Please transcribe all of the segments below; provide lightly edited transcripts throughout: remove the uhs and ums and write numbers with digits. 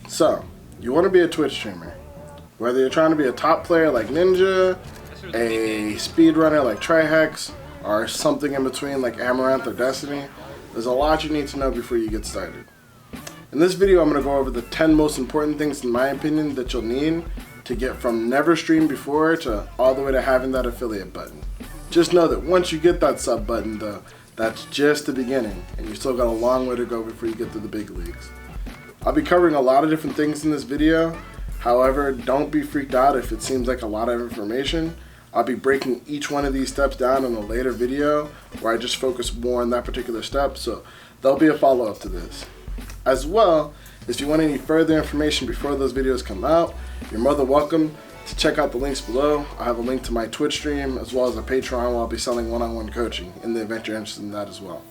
So, you want to be a Twitch streamer. Whether you're trying to be a top player like Ninja, a speedrunner like Trihex, or something in between like Amaranth or Destiny, there's a lot you need to know before you get started. In this video, I'm going to go over the 10 most important things in my opinion that you'll need to get from never streamed before to all the way to having that affiliate button. Just know that once you get that sub button though, that's just the beginning, and you still got a long way to go before you get to the big leagues. I'll be covering a lot of different things in this video. However, don't be freaked out if it seems like a lot of information. I'll be breaking each one of these steps down in a later video where I just focus more on that particular step, so there'll be a follow-up to this. As well, if you want any further information before those videos come out, you're more than welcome to check out the links below. I have a link to my Twitch stream as well as a Patreon where I'll be selling one-on-one coaching in the event you're interested in that as well.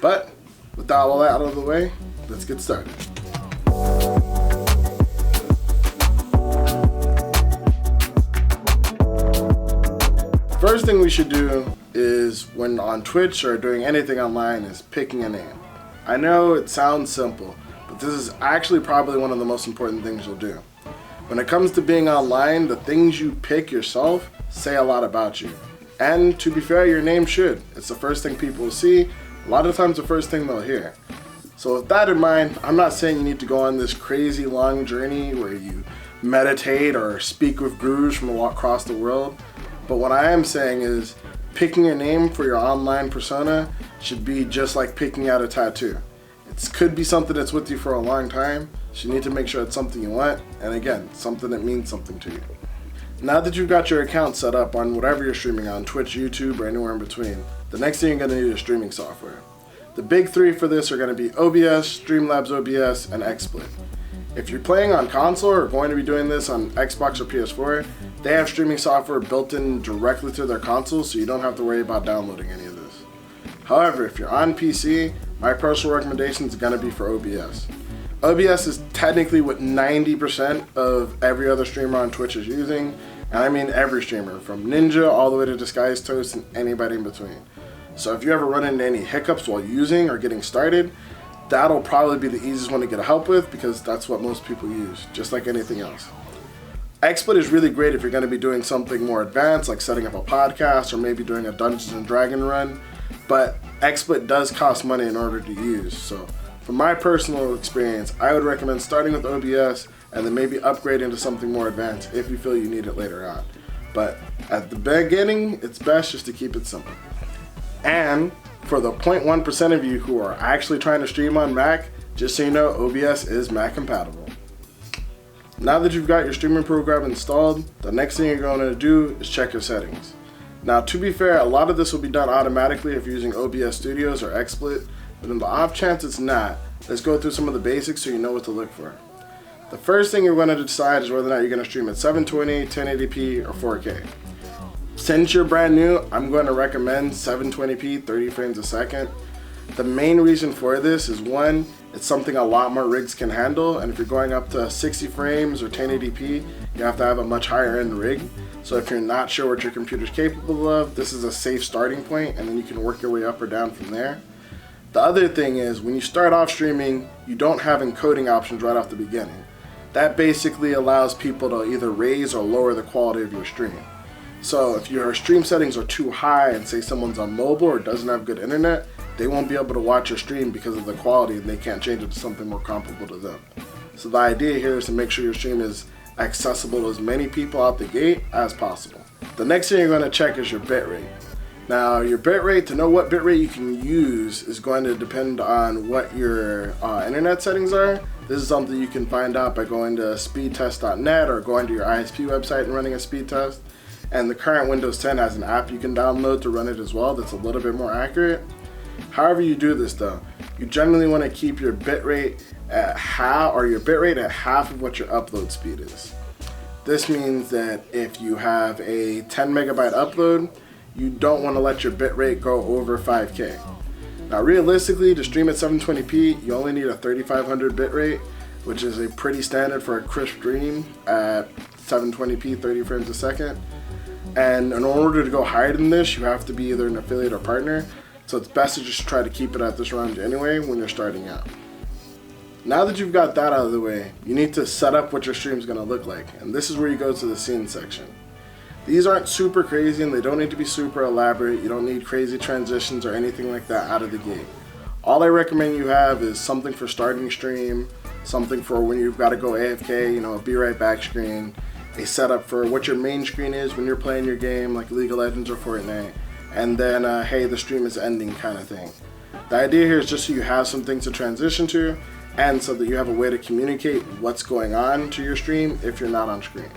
But with all that out of the way, let's get started. First thing we should do is, when on Twitch or doing anything online, is picking a name. I know it sounds simple, but this is actually probably one of the most important things you'll do. When it comes to being online, the things you pick yourself say a lot about you. And to be fair, your name should. It's the first thing people will see, a lot of times the first thing they'll hear. So with that in mind, I'm not saying you need to go on this crazy long journey where you meditate or speak with gurus from across the world. But what I am saying is picking a name for your online persona should be just like picking out a tattoo. It could be something that's with you for a long time, so you need to make sure it's something you want, and again, something that means something to you. Now that you've got your account set up on whatever you're streaming on, Twitch, YouTube, or anywhere in between, the next thing you're going to need is streaming software. The big three for this are going to be OBS, Streamlabs OBS, and XSplit. If you're playing on console or going to be doing this on Xbox or PS4, they have streaming software built in directly to their console, so you don't have to worry about downloading any of this. However, if you're on PC, my personal recommendation is going to be for OBS. OBS is technically what 90% of every other streamer on Twitch is using, and I mean every streamer, from Ninja all the way to Disguised Toast and anybody in between. So if you ever run into any hiccups while using or getting started, that'll probably be the easiest one to get help with because that's what most people use, just like anything else. XSplit is really great if you're going to be doing something more advanced, like setting up a podcast or maybe doing a Dungeons and Dragons run, but XSplit does cost money in order to use. So from my personal experience, I would recommend starting with OBS and then maybe upgrading to something more advanced if you feel you need it later on. But at the beginning, it's best just to keep it simple. And for the 0.1% of you who are actually trying to stream on Mac, just so you know, OBS is Mac compatible. Now that you've got your streaming program installed, the next thing you're going to do is check your settings. Now, to be fair, a lot of this will be done automatically if you're using OBS Studios or XSplit, but in the off chance it's not, let's go through some of the basics so you know what to look for. The first thing you're going to decide is whether or not you're going to stream at 720, 1080p, or 4K. Since you're brand new, I'm going to recommend 720p, 30 frames a second. The main reason for this is, one, it's something a lot more rigs can handle, and if you're going up to 60 frames or 1080p, you have to have a much higher end rig. So if you're not sure what your computer's capable of, this is a safe starting point, and then you can work your way up or down from there. The other thing is, when you start off streaming, you don't have encoding options right off the beginning. That basically allows people to either raise or lower the quality of your stream. So if your stream settings are too high and say someone's on mobile or doesn't have good internet, they won't be able to watch your stream because of the quality and they can't change it to something more comparable to them. So the idea here is to make sure your stream is accessible to as many people out the gate as possible. The next thing you're going to check is your bitrate. Now your bitrate, to know what bitrate you can use, is going to depend on what your internet settings are. This is something you can find out by going to speedtest.net or going to your ISP website and running a speed test. And the current Windows 10 has an app you can download to run it as well that's a little bit more accurate. However you do this though, you generally want to keep your bitrate at half of what your upload speed is. This means that if you have a 10 megabyte upload, you don't want to let your bitrate go over 5K. Now realistically, to stream at 720p, you only need a 3500 bitrate, which is a pretty standard for a crisp stream at 720p, 30 frames a second. And in order to go higher than this, you have to be either an affiliate or partner. So it's best to just try to keep it at this range anyway when you're starting out. Now that you've got that out of the way, you need to set up what your stream is going to look like, and this is where you go to the scene section. These aren't super crazy and they don't need to be super elaborate. You don't need crazy transitions or anything like that out of the gate. All I recommend you have is something for starting stream, something for when you've got to go AFK, a be right back screen, a setup for what your main screen is when you're playing your game like League of Legends or Fortnite, and then hey, the stream is ending kind of thing. The idea here is just so you have some things to transition to and so that you have a way to communicate what's going on to your stream if you're not on screen.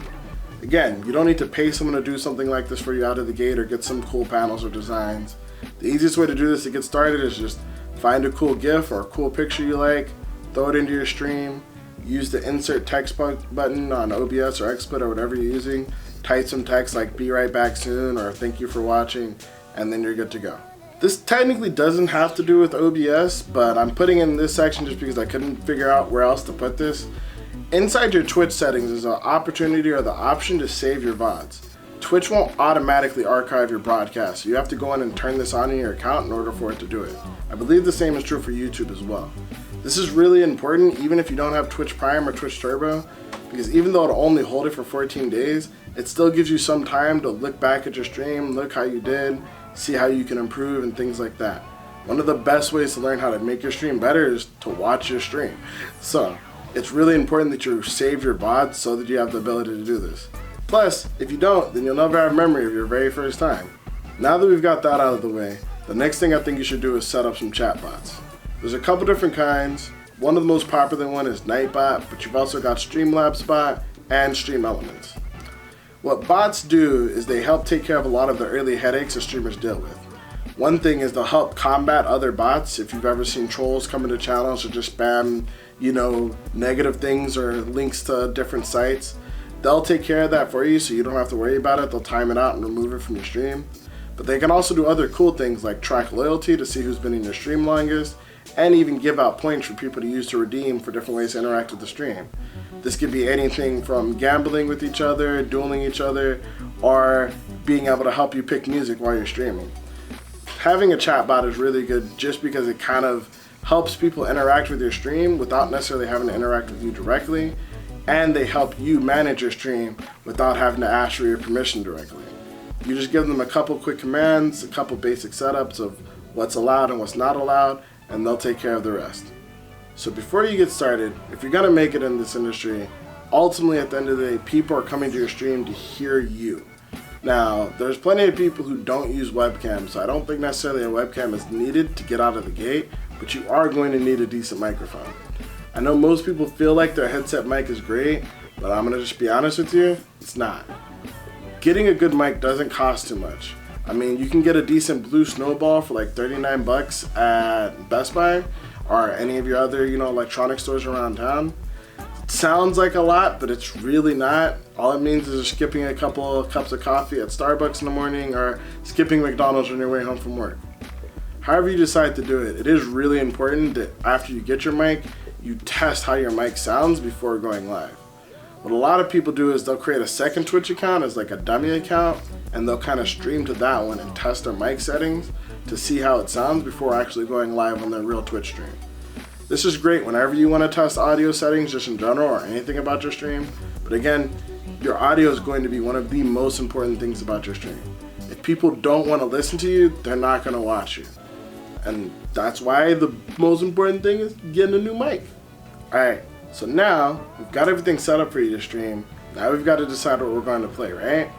Again, you don't need to pay someone to do something like this for you out of the gate or get some cool panels or designs. The easiest way to do this to get started is just find a cool GIF or a cool picture you like, throw it into your stream, use the insert text button on OBS or XSplit or whatever you're using, type some text like be right back soon or thank you for watching, and then you're good to go. This technically doesn't have to do with OBS, but I'm putting in this section just because I couldn't figure out where else to put this. Inside your Twitch settings is an opportunity or the option to save your VODs. Twitch won't automatically archive your broadcast, so you have to go in and turn this on in your account in order for it to do it. I believe the same is true for YouTube as well. This is really important even if you don't have Twitch Prime or Twitch Turbo, because even though it'll only hold it for 14 days, it still gives you some time to look back at your stream, look how you did, see how you can improve and things like that. One of the best ways to learn how to make your stream better is to watch your stream. So it's really important that you save your VODs so that you have the ability to do this. Plus, if you don't, then you'll never have memory of your very first time. Now that we've got that out of the way, the next thing I think you should do is set up some chat bots. There's a couple different kinds. One of the most popular one is Nightbot, but you've also got Streamlabs Bot and Stream Elements. What bots do is they help take care of a lot of the early headaches that streamers deal with. One thing is they'll help combat other bots. If you've ever seen trolls come into channels or just spam, negative things or links to different sites, they'll take care of that for you so you don't have to worry about it. They'll time it out and remove it from your stream. But they can also do other cool things like track loyalty to see who's been in your stream longest, and even give out points for people to use to redeem for different ways to interact with the stream. This could be anything from gambling with each other, dueling each other, or being able to help you pick music while you're streaming. Having a chat bot is really good just because it kind of helps people interact with your stream without necessarily having to interact with you directly, and they help you manage your stream without having to ask for your permission directly. You just give them a couple quick commands, a couple basic setups of what's allowed and what's not allowed, and they'll take care of the rest. So before you get started, if you're gonna make it in this industry, ultimately at the end of the day, people are coming to your stream to hear you. Now, there's plenty of people who don't use webcams, so I don't think necessarily a webcam is needed to get out of the gate, but you are going to need a decent microphone. I know most people feel like their headset mic is great, but I'm gonna just be honest with you, it's not. Getting a good mic doesn't cost too much. I mean, you can get a decent blue snowball for like 39 bucks at Best Buy or any of your other, electronic stores around town. It sounds like a lot, but it's really not. All it means is skipping a couple of cups of coffee at Starbucks in the morning or skipping McDonald's on your way home from work. However you decide to do it, it is really important that after you get your mic, you test how your mic sounds before going live. What a lot of people do is they'll create a second Twitch account as like a dummy account, and they'll kind of stream to that one and test their mic settings to see how it sounds before actually going live on their real Twitch stream. This is great whenever you want to test audio settings just in general or anything about your stream, but again, your audio is going to be one of the most important things about your stream. If people don't want to listen to you, they're not going to watch you. And that's why the most important thing is getting a new mic. Alright, so now we've got everything set up for you to stream. Now we've got to decide what we're going to play, right?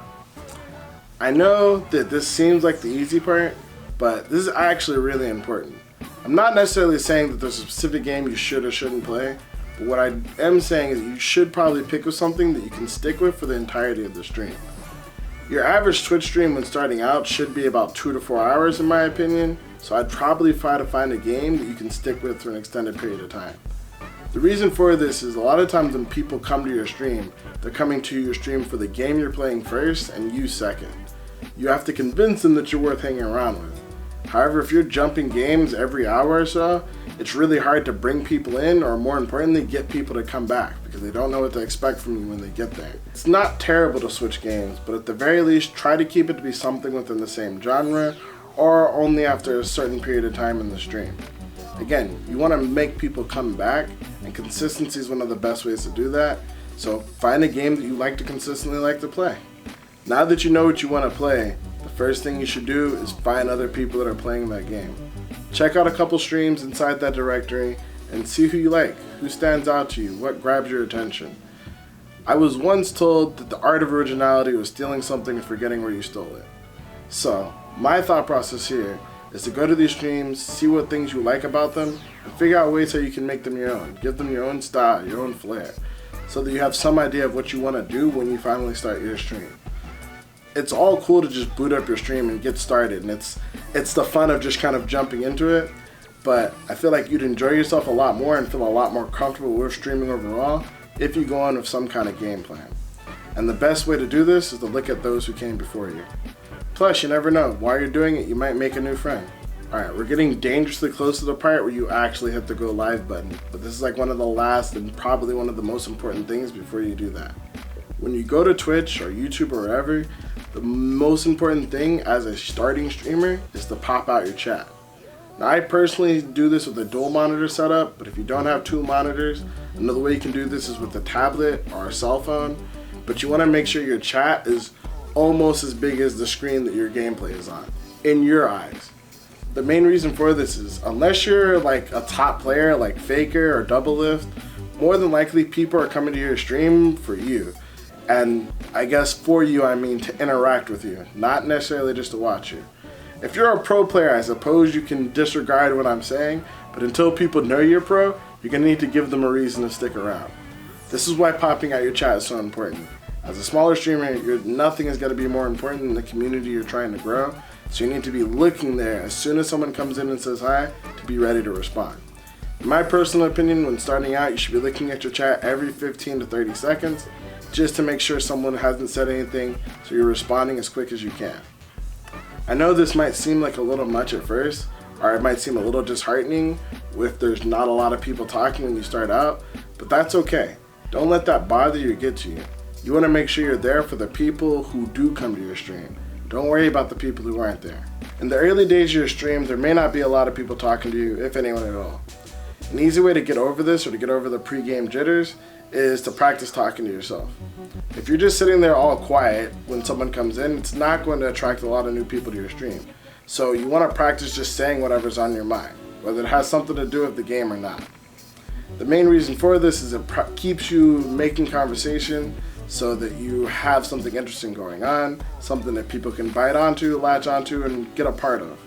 I know that this seems like the easy part, but this is actually really important. I'm not necessarily saying that there's a specific game you should or shouldn't play, but what I am saying is you should probably pick with something that you can stick with for the entirety of the stream. Your average Twitch stream when starting out should be about 2 to 4 hours in my opinion, so I'd probably try to find a game that you can stick with for an extended period of time. The reason for this is a lot of times when people come to your stream, they're coming to your stream for the game you're playing first and you second. You have to convince them that you're worth hanging around with. However, if you're jumping games every hour or so, it's really hard to bring people in, or more importantly, get people to come back because they don't know what to expect from you when they get there. It's not terrible to switch games, but at the very least, try to keep it to be something within the same genre or only after a certain period of time in the stream. Again, you want to make people come back, and consistency is one of the best ways to do that. So find a game that you like to consistently like to play. Now that you know what you want to play, the first thing you should do is find other people that are playing that game. Check out a couple streams inside that directory and see who you like, who stands out to you, what grabs your attention. I was once told that the art of originality was stealing something and forgetting where you stole it. So, my thought process here is to go to these streams, see what things you like about them, and figure out ways how you can make them your own. Give them your own style, your own flair, so that you have some idea of what you want to do when you finally start your stream. It's all cool to just boot up your stream and get started, and it's the fun of just kind of jumping into it, but I feel like you'd enjoy yourself a lot more and feel a lot more comfortable with streaming overall if you go on with some kind of game plan. And the best way to do this is to look at those who came before you. Plus, you never know, while you're doing it, you might make a new friend. Alright, we're getting dangerously close to the part where you actually hit the go live button, but this is like one of the last and probably one of the most important things before you do that. When you go to Twitch or YouTube or wherever, the most important thing as a starting streamer is to pop out your chat. Now, I personally do this with a dual monitor setup, but if you don't have two monitors, another way you can do this is with a tablet or a cell phone, but you want to make sure your chat is almost as big as the screen that your gameplay is on, in your eyes. The main reason for this is, unless you're like a top player like Faker or Doublelift, more than likely people are coming to your stream for you. And I guess for you, I mean to interact with you, not necessarily just to watch you. If you're a pro player, I suppose you can disregard what I'm saying, but until people know you're pro, you're going to need to give them a reason to stick around. This is why popping out your chat is so important. As a smaller streamer, nothing is going to be more important than the community you're trying to grow, so you need to be looking there as soon as someone comes in and says hi to be ready to respond. In my personal opinion, when starting out, you should be looking at your chat every 15 to 30 seconds just to make sure someone hasn't said anything, so you're responding as quick as you can. I know this might seem like a little much at first, or it might seem a little disheartening if there's not a lot of people talking when you start out, but that's okay. Don't let that bother you or get to you. You want to make sure you're there for the people who do come to your stream. Don't worry about the people who aren't there. In the early days of your stream, there may not be a lot of people talking to you, if anyone at all. An easy way to get over this or to get over the pre-game jitters is to practice talking to yourself. If you're just sitting there all quiet when someone comes in, it's not going to attract a lot of new people to your stream. So you want to practice just saying whatever's on your mind, whether it has something to do with the game or not. The main reason for this is it keeps you making conversation so that you have something interesting going on, something that people can bite onto, latch onto, and get a part of.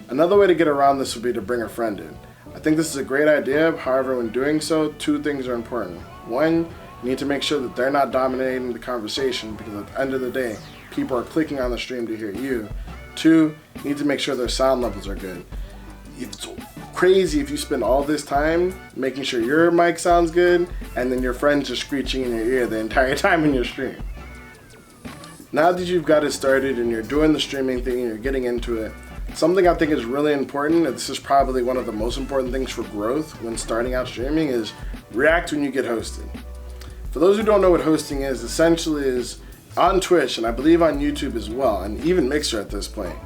Another way to get around this would be to bring a friend in. I think this is a great idea, however, when doing so, two things are important. One, you need to make sure that they're not dominating the conversation, because at the end of the day, people are clicking on the stream to hear you. Two, you need to make sure their sound levels are good. It's crazy if you spend all this time making sure your mic sounds good, and then your friends are screeching in your ear the entire time in your stream. Now that you've got it started and you're doing the streaming thing and you're getting into it, something I think is really important, and this is probably one of the most important things for growth when starting out streaming, is react when you get hosted. For those who don't know what hosting is, essentially is on Twitch, and I believe on YouTube as well, and even Mixer at this point.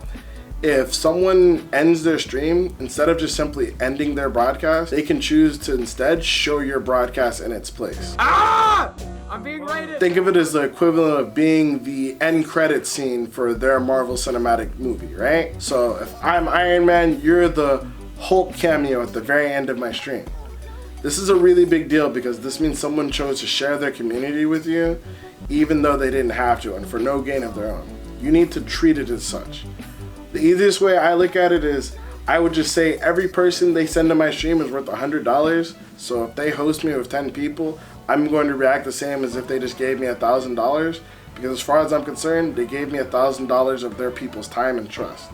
If someone ends their stream, instead of just simply ending their broadcast, they can choose to instead show your broadcast in its place. Ah! I'm being rated! Think of it as the equivalent of being the end credit scene for their Marvel Cinematic movie, right? So if I'm Iron Man, you're the Hulk cameo at the very end of my stream. This is a really big deal because this means someone chose to share their community with you, even though they didn't have to, and for no gain of their own. You need to treat it as such. The easiest way I look at it is, I would just say every person they send to my stream is worth $100, so if they host me with 10 people, I'm going to react the same as if they just gave me $1,000, because as far as I'm concerned, they gave me $1,000 of their people's time and trust.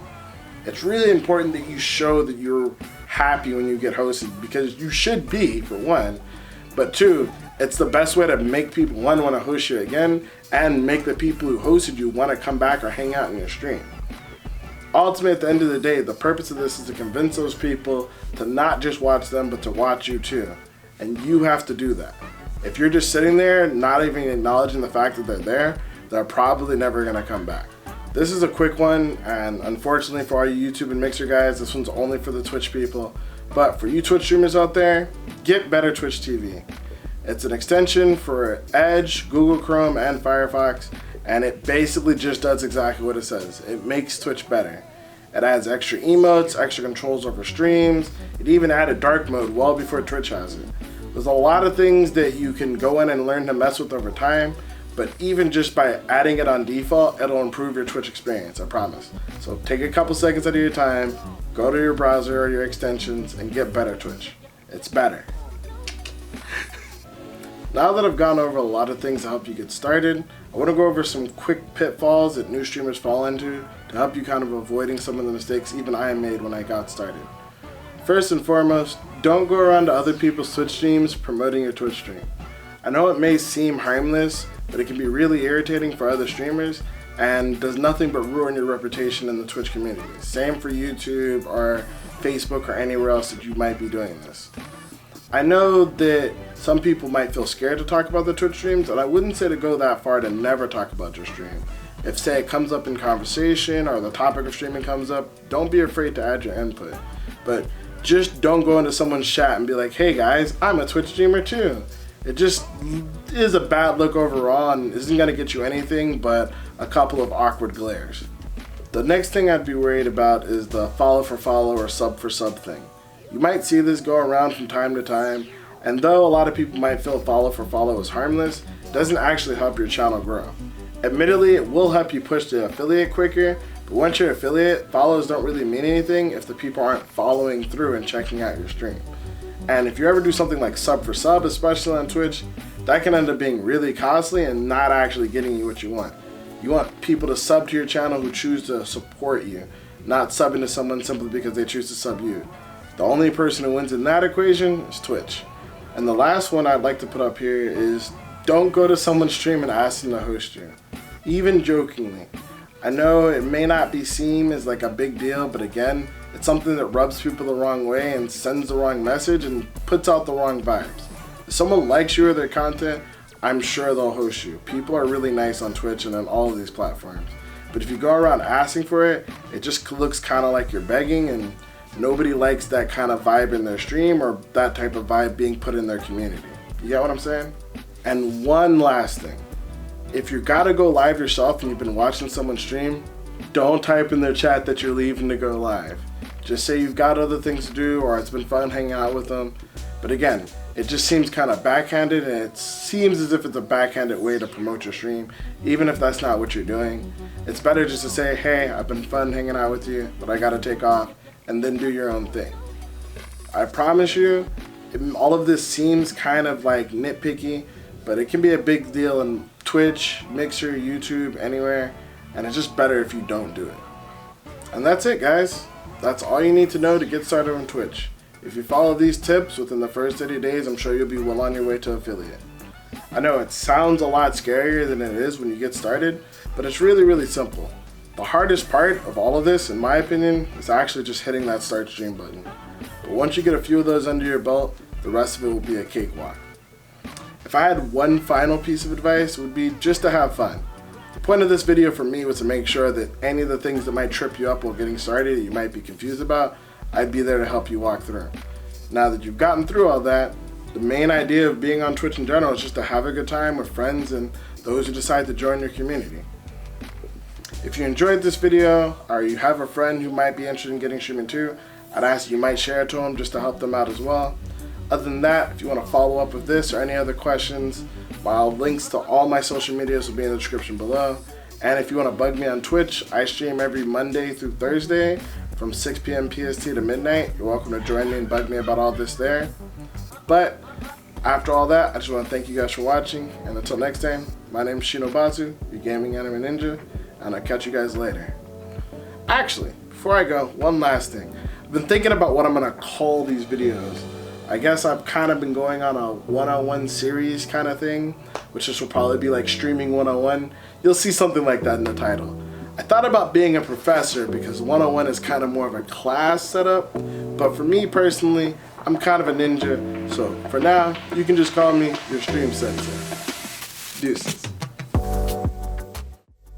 It's really important that you show that you're happy when you get hosted, because you should be, for one, but two, it's the best way to make people, one, want to host you again, and make the people who hosted you want to come back or hang out in your stream. Ultimately, at the end of the day, the purpose of this is to convince those people to not just watch them, but to watch you too. And you have to do that. If you're just sitting there, not even acknowledging the fact that they're probably never gonna come back. This is a quick one, and unfortunately for all you YouTube and Mixer guys, this one's only for the Twitch people. But for you Twitch streamers out there, get better Twitch TV. It's an extension for Edge, Google Chrome, and Firefox, and it basically just does exactly what it says. It makes Twitch better. It adds extra emotes, extra controls over streams. It even added dark mode well before Twitch has it. There's a lot of things that you can go in and learn to mess with over time, but even just by adding it on default, it'll improve your Twitch experience, I promise. So take a couple seconds out of your time, go to your browser or your extensions, and get better Twitch. It's better. Now that I've gone over a lot of things to help you get started, I want to go over some quick pitfalls that new streamers fall into to help you kind of avoiding some of the mistakes even I made when I got started. First and foremost, don't go around to other people's Twitch streams promoting your Twitch stream. I know it may seem harmless, but it can be really irritating for other streamers and does nothing but ruin your reputation in the Twitch community. Same for YouTube or Facebook or anywhere else that you might be doing this. I know that some people might feel scared to talk about their Twitch streams, and I wouldn't say to go that far to never talk about your stream. If, say, it comes up in conversation or the topic of streaming comes up, don't be afraid to add your input. But just don't go into someone's chat and be like, hey guys, I'm a Twitch streamer too. It just is a bad look overall and isn't going to get you anything but a couple of awkward glares. The next thing I'd be worried about is the follow for follow or sub for sub thing. You might see this go around from time to time, and though a lot of people might feel follow for follow is harmless, it doesn't actually help your channel grow. Admittedly, it will help you push the affiliate quicker, but once you're affiliate, follows don't really mean anything if the people aren't following through and checking out your stream. And if you ever do something like sub for sub, especially on Twitch, that can end up being really costly and not actually getting you what you want. You want people to sub to your channel who choose to support you, not subbing to someone simply because they choose to sub you. The only person who wins in that equation is Twitch. And the last one I'd like to put up here is don't go to someone's stream and ask them to host you, even jokingly. I know it may not be seen as like a big deal, but again, it's something that rubs people the wrong way and sends the wrong message and puts out the wrong vibes. If someone likes you or their content, I'm sure they'll host you. People are really nice on Twitch and on all of these platforms. But if you go around asking for it, it just looks kind of like you're begging, and nobody likes that kind of vibe in their stream or that type of vibe being put in their community. You get what I'm saying? And one last thing. If you gotta go live yourself and you've been watching someone stream, don't type in their chat that you're leaving to go live. Just say you've got other things to do or it's been fun hanging out with them. But again, it just seems kind of backhanded, and it seems as if it's a backhanded way to promote your stream, even if that's not what you're doing. It's better just to say, hey, I've been fun hanging out with you, but I gotta take off, and then do your own thing. I promise you, all of this seems kind of like nitpicky, but it can be a big deal in Twitch, Mixer, YouTube, anywhere, and it's just better if you don't do it. And that's it, guys. That's all you need to know to get started on Twitch. If you follow these tips within the first 30 days, I'm sure you'll be well on your way to affiliate. I know it sounds a lot scarier than it is when you get started, but it's really, really simple. The hardest part of all of this, in my opinion, is actually just hitting that start stream button. But once you get a few of those under your belt, the rest of it will be a cakewalk. If I had one final piece of advice, it would be just to have fun. The point of this video for me was to make sure that any of the things that might trip you up while getting started that you might be confused about, I'd be there to help you walk through. Now that you've gotten through all that, the main idea of being on Twitch in general is just to have a good time with friends and those who decide to join your community. If you enjoyed this video, or you have a friend who might be interested in getting streaming too, I'd ask you might share it to them just to help them out as well. Other than that, if you want to follow up with this or any other questions, links to all my social medias will be in the description below. And if you want to bug me on Twitch, I stream every Monday through Thursday from 6 p.m. PST to midnight. You're welcome to join me and bug me about all this there. But after all that, I just want to thank you guys for watching. And until next time, my name is Shinobazu, your gaming anime ninja, and I'll catch you guys later. Actually, before I go, one last thing. I've been thinking about what I'm going to call these videos. I guess I've kind of been going on a one-on-one series kind of thing, which this will probably be like streaming 101. You'll see something like that in the title. I thought about being a professor because 101 is kind of more of a class setup, but for me personally, I'm kind of a ninja, so for now, you can just call me your stream sensei. Deuces.